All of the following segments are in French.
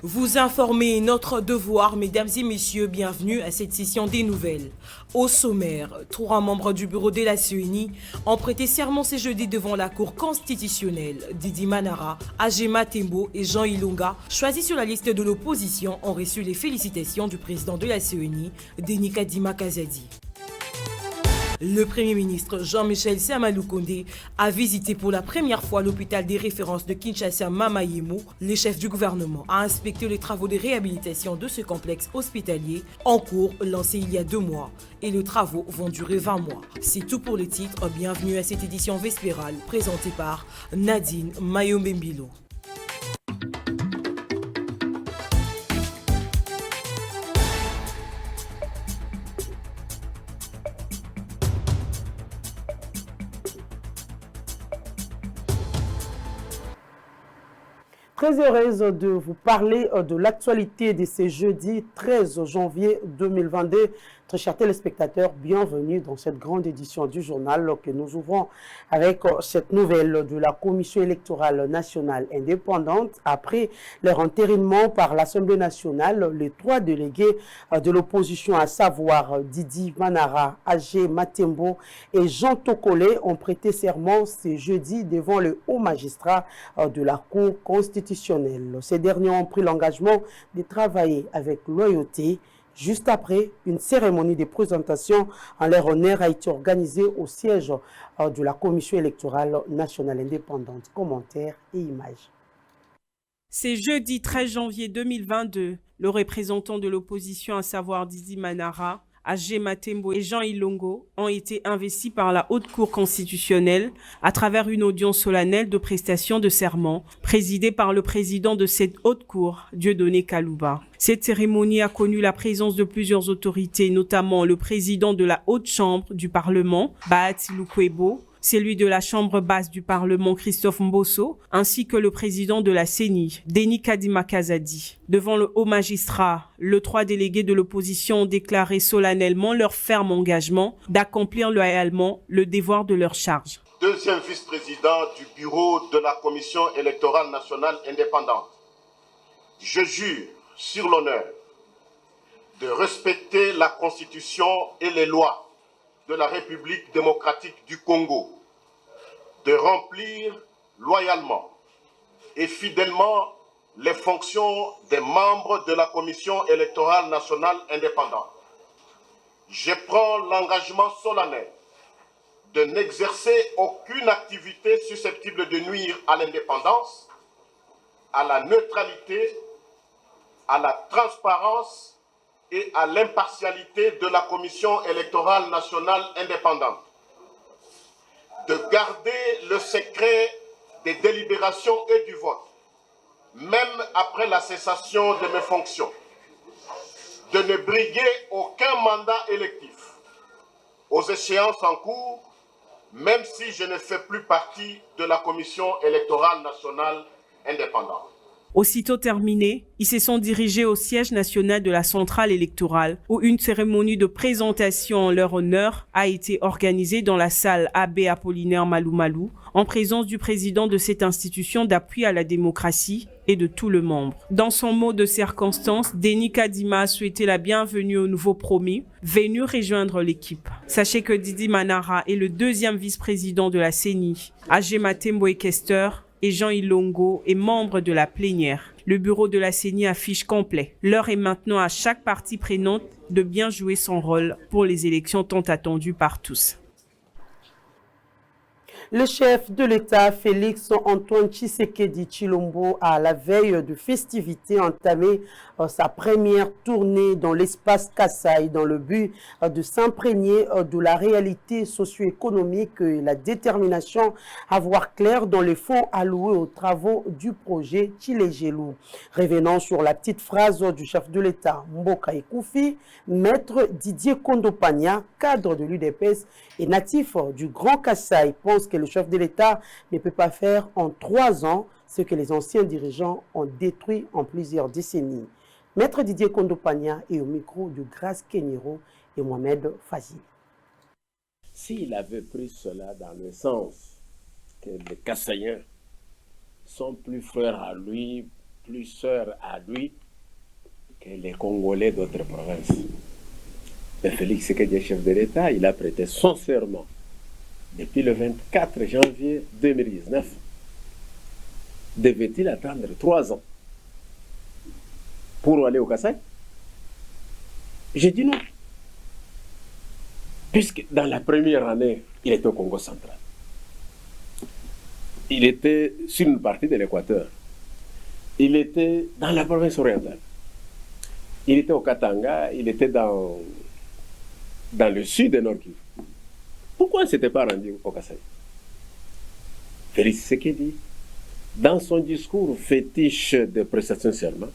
Vous informer notre devoir, mesdames et messieurs, bienvenue à cette session des nouvelles. Au sommaire, 3 membres du bureau de la CENI ont prêté serment ce jeudi devant la Cour constitutionnelle. Didi Manara, Agema Tembo et Jean Ilunga, choisis sur la liste de l'opposition, ont reçu les félicitations du président de la CENI, Denis Kadima Kazadi. Le Premier ministre Jean-Michel Samalou Kondé a visité pour la première fois l'hôpital des références de Kinshasa Mamayemo. Le chef du gouvernement a inspecté les travaux de réhabilitation de ce complexe hospitalier en cours lancé il y a 2 mois. Et les travaux vont durer 20 mois. C'est tout pour les titres. Bienvenue à cette édition vespérale présentée par Nadine Mayombe-Mbilo. Très heureuse de vous parler de l'actualité de ce jeudi 13 janvier 2022. Très chers téléspectateurs, bienvenue dans cette grande édition du journal que nous ouvrons avec cette nouvelle de la Commission électorale nationale indépendante. Après leur entérinement par l'Assemblée nationale, les 3 délégués de l'opposition, à savoir Didi Manara, Agé Matembo et Jean Tokole, ont prêté serment ce jeudi devant le haut magistrat de la Cour constitutionnelle. Ces derniers ont pris l'engagement de travailler avec loyauté. Juste après, une cérémonie de présentation en leur honneur a été organisée au siège de la Commission électorale nationale indépendante. Commentaires et images. C'est jeudi 13 janvier 2022. Le représentant de l'opposition, à savoir Didi Manara, Agema Tembo et Jean Ilongo, ont été investis par la Haute Cour constitutionnelle à travers une audience solennelle de prestation de serment présidée par le président de cette Haute Cour, Dieudonné Kalouba. Cette cérémonie a connu la présence de plusieurs autorités, notamment le président de la Haute Chambre du Parlement, Bahati Lukwebo, celui de la Chambre basse du Parlement, Christophe Mbosso, ainsi que le président de la CENI, Denis Kadima Kazadi. Devant le haut magistrat, les 3 délégués de l'opposition ont déclaré solennellement leur ferme engagement d'accomplir loyalement le devoir de leur charge. Deuxième vice-président du bureau de la Commission électorale nationale indépendante, je jure sur l'honneur de respecter la Constitution et les lois de la République démocratique du Congo, de remplir loyalement et fidèlement les fonctions des membres de la Commission électorale nationale indépendante. Je prends l'engagement solennel de n'exercer aucune activité susceptible de nuire à l'indépendance, à la neutralité, à la transparence et à l'impartialité de la Commission électorale nationale indépendante, de garder le secret des délibérations et du vote, même après la cessation de mes fonctions, de ne briguer aucun mandat électif aux échéances en cours, même si je ne fais plus partie de la Commission électorale nationale indépendante. Aussitôt terminés, ils se sont dirigés au siège national de la centrale électorale où une cérémonie de présentation en leur honneur a été organisée dans la salle Abbé Apollinaire Malou en présence du président de cette institution d'appui à la démocratie et de tout le membre. Dans son mot de circonstance, Denis Kadima a souhaité la bienvenue aux nouveaux promis venus rejoindre l'équipe. Sachez que Didi Manara est le 2e vice-président de la CENI, Agema Tembo est questeur, et Jean Ilongo est membre de la plénière. Le bureau de la CENI affiche complet. L'heure est maintenant à chaque partie prenante de bien jouer son rôle pour les élections tant attendues par tous. Le chef de l'État, Félix Antoine Tshisekedi Tshilombo, à la veille de festivités, entamé sa première tournée dans l'espace Kasaï dans le but de s'imprégner de la réalité socio-économique et la détermination à voir clair dans les fonds alloués aux travaux du projet Tchilegelou. Revenant sur la petite phrase du chef de l'État, Mboka Ekoufi, maître Didier Kondopania, cadre de l'UDPS et natif du Grand Kasaï, pense que le chef de l'État ne peut pas faire en 3 ans ce que les anciens dirigeants ont détruit en plusieurs décennies. Maître Didier Kondopania est au micro de Grace Kenyero et Mohamed Fazil. S'il avait pris cela dans le sens que les Kassaïens sont plus frères à lui plus sœur à lui que les Congolais d'autres provinces. Mais Félix Tshisekedi, chef de l'État, il a prêté son serment depuis le 24 janvier 2019. Devait-il attendre 3 ans pour aller au Kasaï? J'ai dit non. Puisque dans la première année, il était au Congo central. Il était sur une partie de l'Équateur. Il était dans la province orientale. Il était au Katanga, il était dans le sud de Nord Kivu. Pourquoi il ne s'était pas rendu au Kasaï? Félix Tshisekedi, dans son discours fétiche de prestation de serment,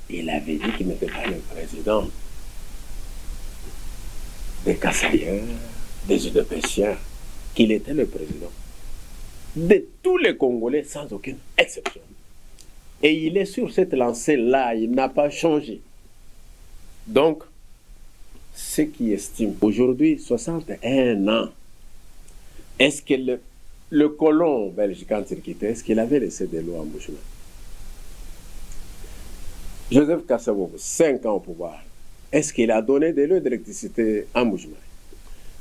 il avait dit qu'il n'était pas le président des Kasaïens, des Udépéciens, qu'il était le président de tous les Congolais sans aucune exception. Et il est sur cette lancée-là, il n'a pas changé. Donc, ceux qui estiment aujourd'hui 61 ans, est-ce que le colon belge, quand il quittait, est-ce qu'il avait laissé des lois en Bushman? Joseph Kasavubu, 5 ans au pouvoir, est-ce qu'il a donné des lots d'électricité en Bushman?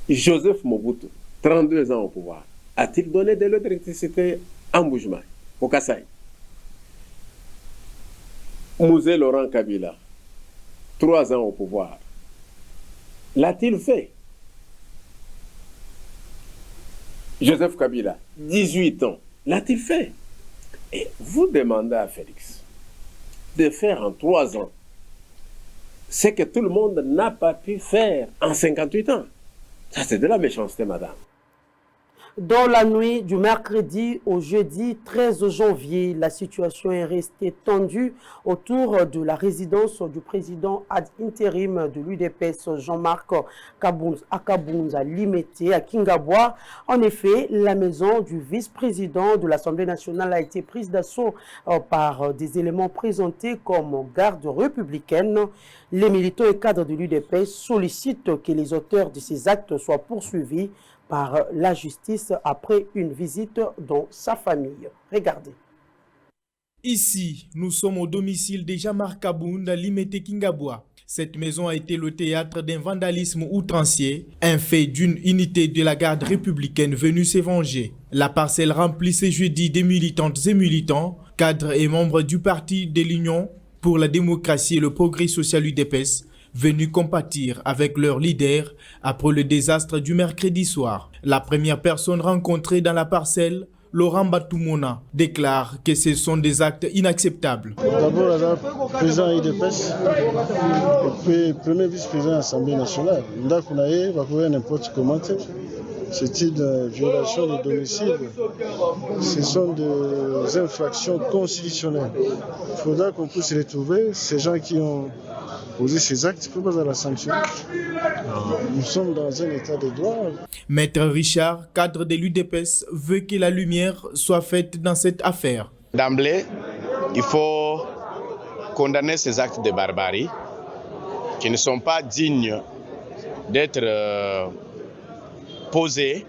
Joseph Mobutu, 32 ans au pouvoir, a-t-il donné des lots d'électricité en Bushman, au Kasaï? Mouzé Laurent Kabila, 3 ans au pouvoir, l'a-t-il fait? Joseph Kabila, 18 ans, l'a-t-il fait? Et vous demandez à Félix de faire en 3 ans ce que tout le monde n'a pas pu faire en 58 ans. Ça, c'est de la méchanceté, madame. Dans la nuit du mercredi au jeudi 13 janvier, la situation est restée tendue autour de la résidence du président ad intérim de l'UDPS, Jean-Marc Akabunza Limete, à Kingabwa. En effet, la maison du vice-président de l'Assemblée nationale a été prise d'assaut par des éléments présentés comme garde républicaine. Les militants et cadres de l'UDPS sollicitent que les auteurs de ces actes soient poursuivis par la justice après une visite dans sa famille. Regardez. Ici, nous sommes au domicile de Jean-Marc Akabunza Limete Kingabwa. Cette maison a été le théâtre d'un vandalisme outrancier, un fait d'une unité de la garde républicaine venue se venger. La parcelle remplit ce jeudi des militantes et militants, cadres et membres du parti de l'Union pour la démocratie et le progrès social UDPS, venus compatir avec leur leader après le désastre du mercredi soir. La première personne rencontrée dans la parcelle, Laurent Batumona, déclare que ce sont des actes inacceptables. D'abord, le président IDPS et puis premier vice-président de l'Assemblée nationale. Ndakunaye va pouvoir n'importe comment. C'est une violation de domicile. Ce sont des infractions constitutionnelles. Il faudra qu'on puisse retrouver ces gens qui ont posé ces actes. Il ne faut pas la sanctionner. Nous sommes dans un état de droit. Maître Richard, cadre de l'UDPS, veut que la lumière soit faite dans cette affaire. D'emblée, il faut condamner ces actes de barbarie qui ne sont pas dignes d'être posés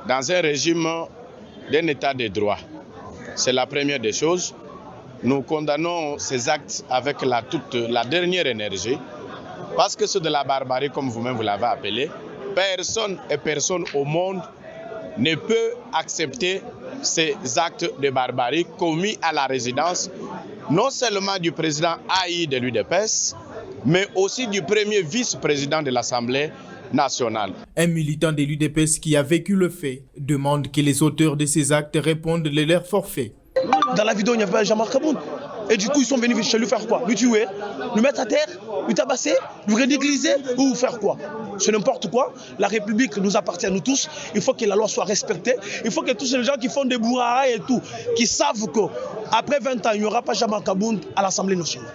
dans un régime d'un état de droit. C'est la première des choses. Nous condamnons ces actes avec la dernière énergie parce que c'est de la barbarie, comme vous-même vous l'avez appelé. Personne au monde ne peut accepter ces actes de barbarie commis à la résidence, non seulement du président AI de l'UDPS, mais aussi du premier vice-président de l'Assemblée nationale. Un militant de l'UDPS qui a vécu le fait demande que les auteurs de ces actes répondent de leur forfait. Dans la vidéo, il y avait Jean-Marc Akabunza. Et du coup, ils sont venus chez lui faire quoi? Lui tuer, lui mettre à terre, lui tabasser, lui ridiculiser ou faire quoi? C'est n'importe quoi. La République nous appartient à nous tous. Il faut que la loi soit respectée. Il faut que tous ces gens qui font des bourraras et tout, qui savent qu'après 20 ans, il n'y aura pas Jean-Marc Akabunza à l'Assemblée nationale.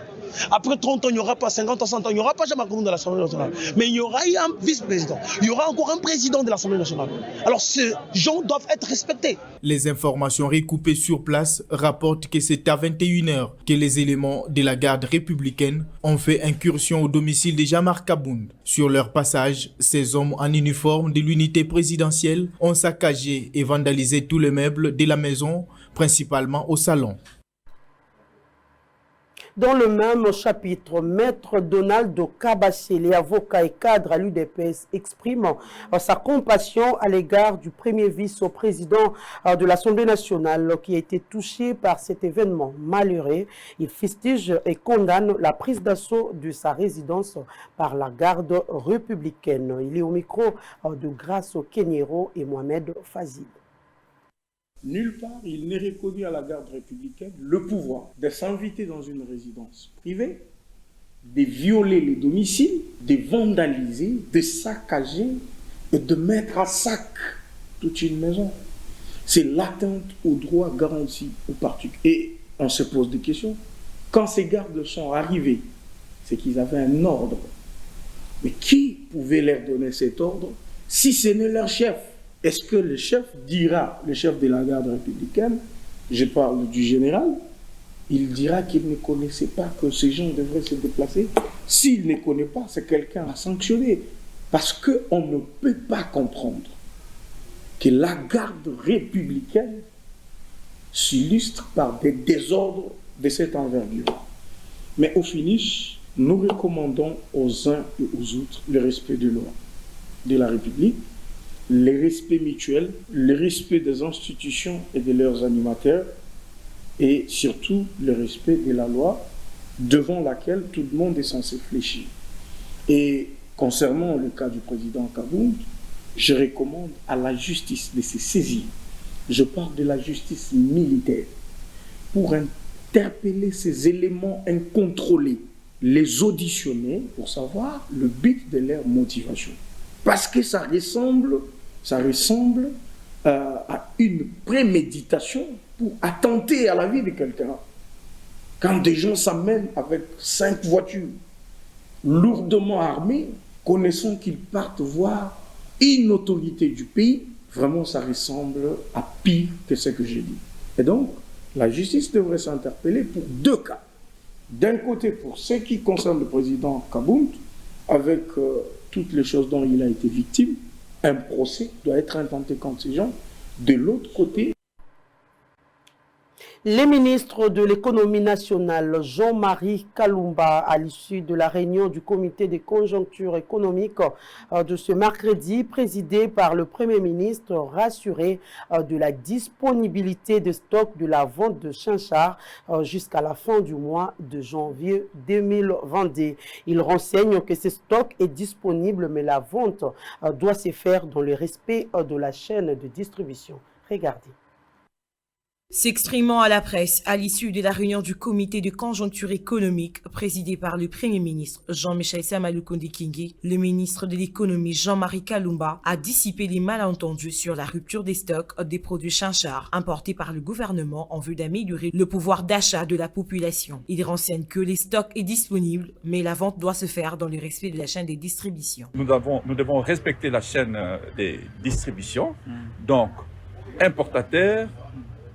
Après 30 ans, il n'y aura pas 50 ans, 100 ans, il n'y aura pas Jean-Marc Akabunza à l'Assemblée nationale. Mais il y aura un vice-président. Il y aura encore un président de l'Assemblée nationale. Alors ces gens doivent être respectés. Les informations recoupées sur place rapportent que c'est à 21 h que les éléments de la garde républicaine ont fait incursion au domicile de Jean-Marc Akabunza. Sur leur passage, ces hommes en uniforme de l'unité présidentielle ont saccagé et vandalisé tous les meubles de la maison, principalement au salon. Dans le même chapitre, Maître Donald Kabachele, avocat et cadre à l'UDPS, exprime sa compassion à l'égard du premier vice-président de l'Assemblée nationale qui a été touché par cet événement malheureux. Il fustige et condamne la prise d'assaut de sa résidence par la garde républicaine. Il est au micro de Grace Kenyero et Mohamed Fazil. Nulle part, il n'est reconnu à la garde républicaine le pouvoir de s'inviter dans une résidence privée, de violer les domiciles, de vandaliser, de saccager et de mettre à sac toute une maison. C'est l'atteinte aux droits garantis aux particuliers. Et on se pose des questions. Quand ces gardes sont arrivés, c'est qu'ils avaient un ordre. Mais qui pouvait leur donner cet ordre si ce n'est leur chef? Est-ce que le chef dira, le chef de la garde républicaine, je parle du général, il dira qu'il ne connaissait pas que ces gens devraient se déplacer? S'il ne connaît pas, c'est quelqu'un à sanctionner. Parce qu'on ne peut pas comprendre que la garde républicaine s'illustre par des désordres de cette envergure. Mais au finish, nous recommandons aux uns et aux autres le respect de loi de la République, le respect mutuel, le respect des institutions et de leurs animateurs, et surtout le respect de la loi devant laquelle tout le monde est censé fléchir. Et concernant le cas du président Kabound, je recommande à la justice de se saisir. Je parle de la justice militaire pour interpeller ces éléments incontrôlés, les auditionner pour savoir le but de leur motivation. Parce que ça ressemble à une préméditation pour attenter à la vie de quelqu'un. Quand des gens s'amènent avec 5 voitures lourdement armées, connaissant qu'ils partent voir une autorité du pays, vraiment ça ressemble à pire que ce que j'ai dit. Et donc, la justice devrait s'interpeller pour 2 cas. D'un côté, pour ce qui concerne le président Kabound, avec toutes les choses dont il a été victime, un procès doit être intenté contre ces gens. De l'autre côté, les ministres de l'économie nationale, Jean-Marie Kalumba, à l'issue de la réunion du comité des conjonctures économiques de ce mercredi, présidé par le Premier ministre, rassuré de la disponibilité de stock de la vente de Chinchard jusqu'à la fin du mois de janvier 2022. Il renseigne que ce stock est disponible, mais la vente doit se faire dans le respect de la chaîne de distribution. Regardez. S'exprimant à la presse à l'issue de la réunion du comité de conjoncture économique présidé par le Premier ministre Jean-Michel Samalukonde Kingé, le ministre de l'économie Jean-Marie Kalumba a dissipé les malentendus sur la rupture des stocks des produits Chinchard importés par le gouvernement en vue d'améliorer le pouvoir d'achat de la population. Il renseigne que les stocks est disponible, mais la vente doit se faire dans le respect de la chaîne des distributions. Nous devons respecter la chaîne des distributions, donc importateurs,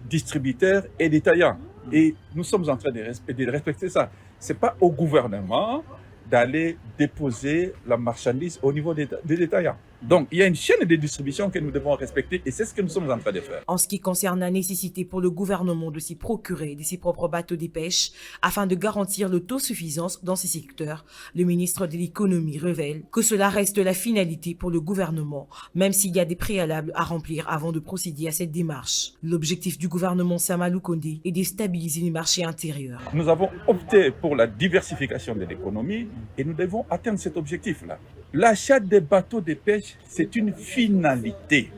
distributeurs et détaillants. Et nous sommes en train de respecter ça. Ce n'est pas au gouvernement d'aller déposer la marchandise au niveau des détaillants. Donc, il y a une chaîne de distribution que nous devons respecter et c'est ce que nous sommes en train de faire. En ce qui concerne la nécessité pour le gouvernement de s'y procurer de ses propres bateaux de pêche afin de garantir l'autosuffisance dans ces secteurs, le ministre de l'économie révèle que cela reste la finalité pour le gouvernement, même s'il y a des préalables à remplir avant de procéder à cette démarche. L'objectif du gouvernement Samalukonde est de stabiliser les marchés intérieurs. Nous avons opté pour la diversification de l'économie et nous devons atteindre cet objectif-là. L'achat des bateaux de pêche, c'est une finalité.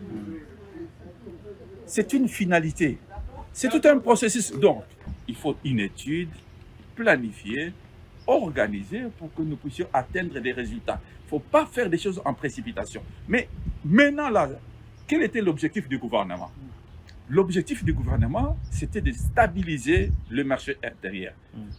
C'est une finalité. C'est tout un processus. Donc, il faut une étude planifiée, organisée pour que nous puissions atteindre des résultats. Il ne faut pas faire des choses en précipitation. Mais maintenant, là, quel était l'objectif du gouvernement? L'objectif du gouvernement, c'était de stabiliser le marché intérieur.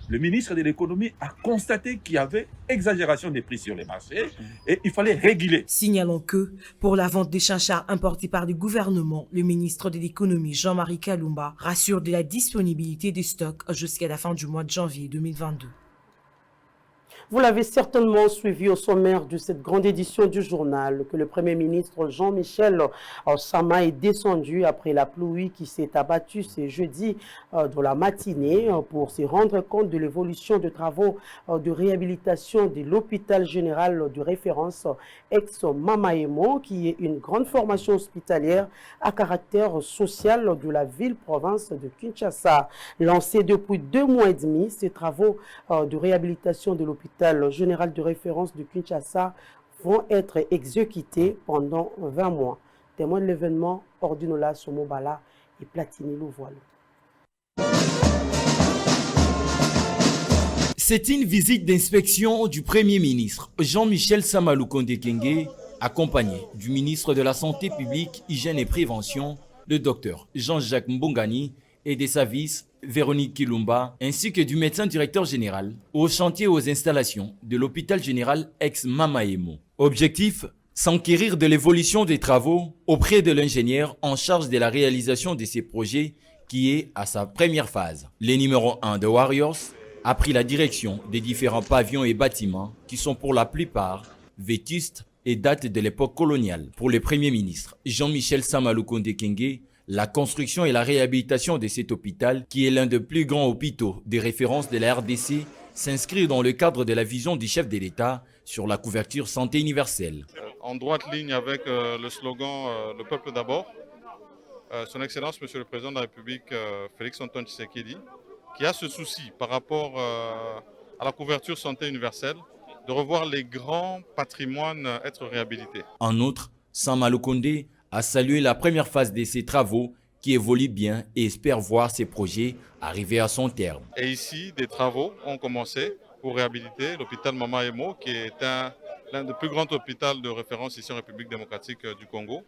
Le ministre de l'économie a constaté qu'il y avait exagération des prix sur les marchés et il fallait réguler. Signalons que, pour la vente des Chinchards importés par le gouvernement, le ministre de l'économie Jean-Marie Kalumba rassure de la disponibilité des stocks jusqu'à la fin du mois de janvier 2022. Vous l'avez certainement suivi au sommaire de cette grande édition du journal que le Premier ministre Jean-Michel Sama est descendu après la pluie qui s'est abattue ce jeudi de la matinée pour se rendre compte de l'évolution de travaux de réhabilitation de l'hôpital général de référence ex-Mamaemo, qui est une grande formation hospitalière à caractère social de la ville-province de Kinshasa. Lancé depuis 2 mois et demi, ces travaux de réhabilitation de l'hôpital général de référence de Kinshasa vont être exécutés pendant 20 mois. Témoin de l'événement, Ordinola Somobala et Platini Louvoile. C'est une visite d'inspection du Premier ministre Jean-Michel Sama Lukonde Kenge, accompagné du ministre de la Santé publique, Hygiène et Prévention, le docteur Jean-Jacques Mbongani, et des services Véronique Kilumba, ainsi que du médecin directeur général, au chantier aux installations de l'hôpital général ex-Mamaemo. Objectif, s'enquérir de l'évolution des travaux auprès de l'ingénieur en charge de la réalisation de ces projets qui est à sa première phase. Le numéro 1 de Warriors a pris la direction des différents pavillons et bâtiments qui sont pour la plupart vétustes et datent de l'époque coloniale. Pour le Premier ministre Jean-Michel Sama Lukonde Kenge, la construction et la réhabilitation de cet hôpital, qui est l'un des plus grands hôpitaux de référence de la RDC, s'inscrit dans le cadre de la vision du chef de l'État sur la couverture santé universelle. En droite ligne avec le slogan « Le peuple d'abord », Son Excellence, Monsieur le Président de la République, Félix-Antoine Tshisekedi, qui a ce souci par rapport à la couverture santé universelle, de revoir les grands patrimoines être réhabilités. En outre, Sama Lukonde a salué la première phase de ces travaux qui évoluent bien et espère voir ces projets arriver à son terme. Et ici, des travaux ont commencé pour réhabiliter l'hôpital Mamaemo, qui est l'un des plus grands hôpitaux de référence ici en République démocratique du Congo.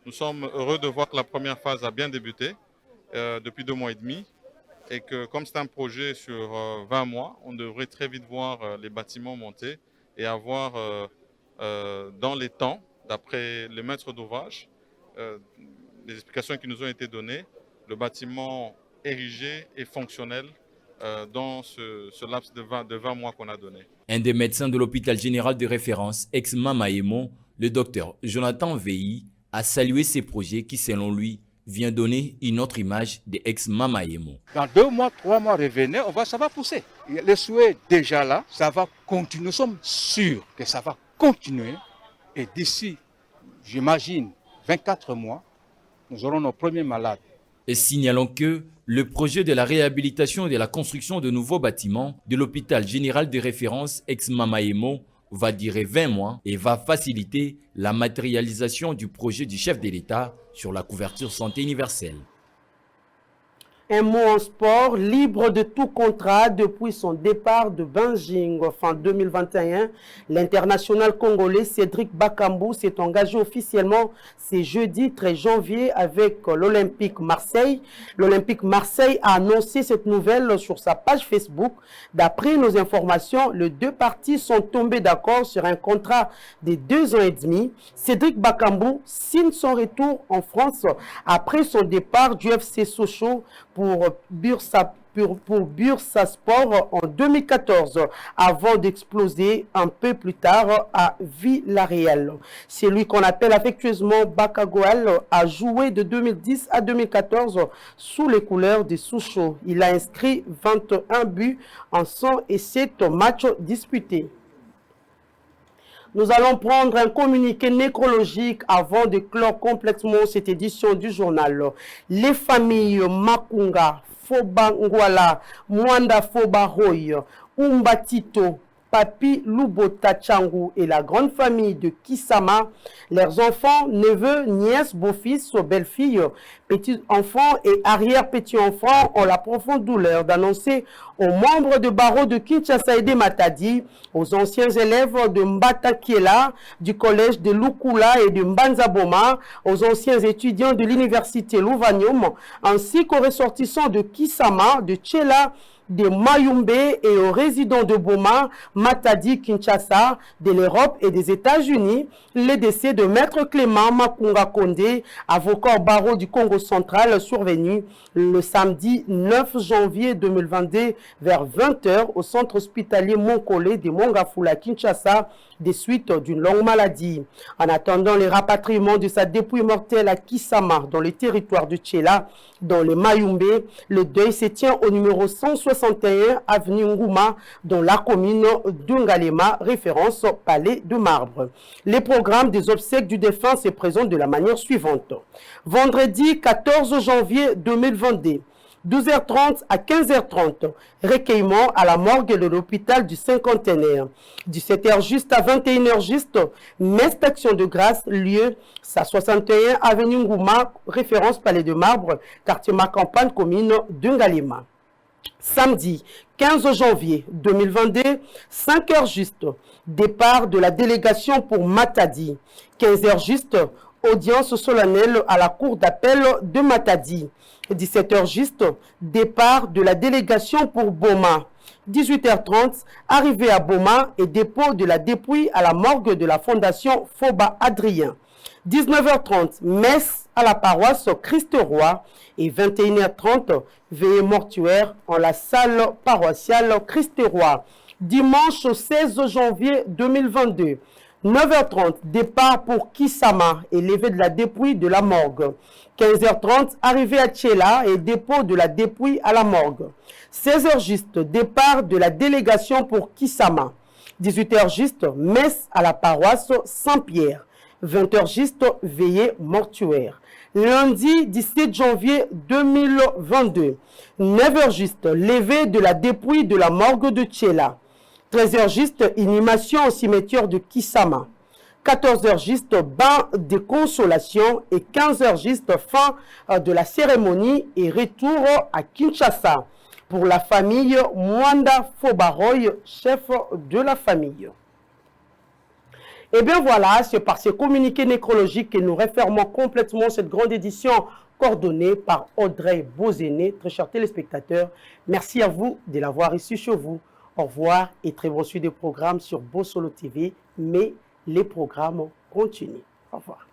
Nous sommes heureux de voir que la première phase a bien débuté depuis 2 mois et demi et que comme c'est un projet sur 20 mois, on devrait très vite voir les bâtiments monter et avoir dans les temps, d'après les maîtres d'ouvrage, les explications qui nous ont été données, le bâtiment érigé et fonctionnel dans ce laps de 20 mois qu'on a donné. Un des médecins de l'hôpital général de référence ex-Mamaemo, le docteur Jonathan Veilly, a salué ces projets qui, selon lui, vient donner une autre image de ex-Mamaemo. Dans 2 mois, 3 mois, revenez, ça va pousser. Le souhait est déjà là, ça va continuer. Nous sommes sûrs que ça va continuer. Et d'ici, j'imagine, 24 mois, nous aurons nos premiers malades. Et signalons que le projet de la réhabilitation et de la construction de nouveaux bâtiments de l'hôpital général de référence ex-Mamaemo va durer 20 mois et va faciliter la matérialisation du projet du chef de l'État sur la couverture santé universelle. Un mot en sport, libre de tout contrat depuis son départ de Beijing fin 2021. L'international congolais Cédric Bakambu s'est engagé officiellement ce jeudi 13 janvier avec l'Olympique Marseille. L'Olympique Marseille a annoncé cette nouvelle sur sa page Facebook. D'après nos informations, les 2 parties sont tombées d'accord sur un contrat de 2 ans et demi. Cédric Bakambu signe son retour en France après son départ du FC Sochaux pour Bursaspor en 2014, avant d'exploser un peu plus tard à Villarreal. C'est lui qu'on appelle affectueusement Bakagoal, a joué de 2010 à 2014 sous les couleurs des Sochaux. Il a inscrit 21 buts en 107 matchs disputés. Nous allons prendre un communiqué nécrologique avant de clore complètement cette édition du journal. Les familles Makunga, Foba Ngwala, Mwanda Foba Roy, Umbatito, Papi Lubota Changu et la grande famille de Kisama, leurs enfants, neveux, nièces, beaux-fils, belles-filles, petits-enfants et arrière-petits-enfants ont la profonde douleur d'annoncer aux membres de barreau de Kinshasa et de Matadi, aux anciens élèves de Mbata Kiela, du collège de Lukula et de Mbanzaboma, aux anciens étudiants de l'université Louvanium, ainsi qu'aux ressortissants de Kisama, de Tchela, des Mayumbe et aux résidents de Boma, Matadi, Kinshasa, de l'Europe et des États-Unis, les décès de Maître Clément Makunga Kondé, avocat au barreau du Congo central, survenu le samedi 9 janvier 2022 vers 20h au centre hospitalier Monkole de Mongafula, Kinshasa, des suites d'une longue maladie. En attendant les rapatriements de sa dépouille mortelle à Kisama, dans le territoire de Tchela, dans les Mayumbe, le deuil se tient au numéro 161 avenue Ngouma, dans la commune d'Ungalema, référence au Palais de Marbre. Les programmes des obsèques du défunt se présentent de la manière suivante. Vendredi 14 janvier 2022, 12h30 à 15h30, recueillement à la morgue de l'hôpital du Cinquantenaire. 17h juste à 21h juste, messe d'action de grâce, lieu 61 avenue Ngouma, référence Palais de Marbre, quartier Macampagne, commune d'Ungalema. Samedi 15 janvier 2022, 5h juste, départ de la délégation pour Matadi. 15h juste, audience solennelle à la cour d'appel de Matadi. 17h juste, départ de la délégation pour Boma. 18h30, arrivée à Boma et dépôt de la dépouille à la morgue de la fondation Foba Adrien. 19h30, messe à la paroisse Christ-Roi et 21h30, veillée mortuaire en la salle paroissiale Christ-Roi. Dimanche 16 janvier 2022, 9h30, départ pour Kisama et levée de la dépouille de la morgue. 15h30, arrivée à Tchela et dépôt de la dépouille à la morgue. 16h juste, départ de la délégation pour Kisama. 18h juste, messe à la paroisse Saint-Pierre. 20h juste, veillée mortuaire. Lundi 17 janvier 2022, 9h juste, levée de la dépouille de la morgue de Tchela. 13h juste, inhumation au cimetière de Kisama. 14h juste, bain de consolation et 15h juste, fin de la cérémonie et retour à Kinshasa pour la famille Mwanda Fobaroy, chef de la famille. Et bien voilà, c'est par ces communiqués nécrologiques que nous refermons complètement cette grande édition coordonnée par Audrey Bozéné. Très chers téléspectateurs, merci à vous de l'avoir reçu chez vous. Au revoir et très bon suivi des programmes sur Bossolo TV, mais les programmes continuent. Au revoir.